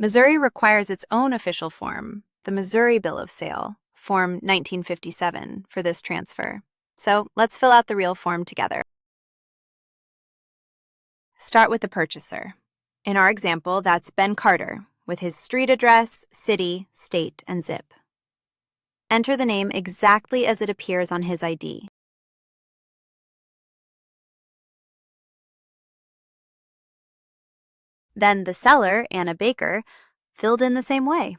Missouri requires its own official form, the Missouri Bill of Sale, Form 1957, for this transfer. So let's fill out the real form together. Start with the purchaser. In our example, that's Ben Carter, with his street address, city, state, and zip. Enter the name exactly as it appears on his ID. Then the seller, Anna Baker, filled in the same way.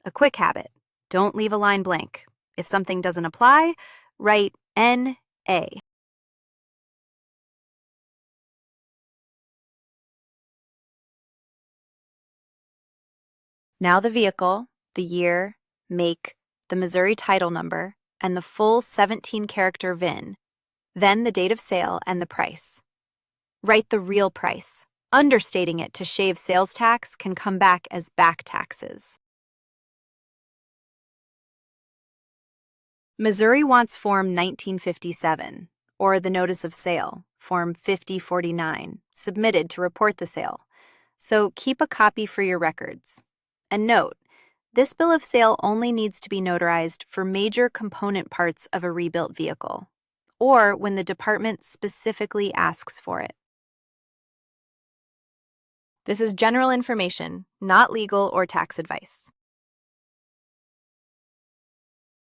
A quick habit: don't leave a line blank. If something doesn't apply, write N.A. Now the vehicle, the year, make, the Missouri title number, and the full 17-character VIN, then the date of sale and the price. Write the real price. Understating it to shave sales tax can come back as back taxes. Missouri wants Form 1957, or the Notice of Sale, Form 5049, submitted to report the sale. So keep a copy for your records. And note, this bill of sale only needs to be notarized for major component parts of a rebuilt vehicle, or when the department specifically asks for it. This is general information, not legal or tax advice.